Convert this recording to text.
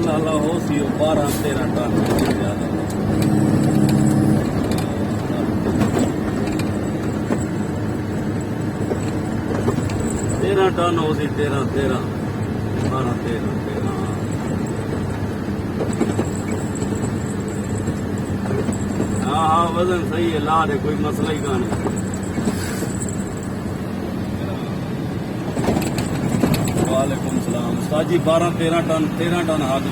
लाला हो सी 12-13 टन ज्यादा 13 टन हो सी 13 हाँ वजन सही है ला दे कोई मसला ही का नहीं वालेकुम सलाम उस्ताद जी 12-13 टन हाथ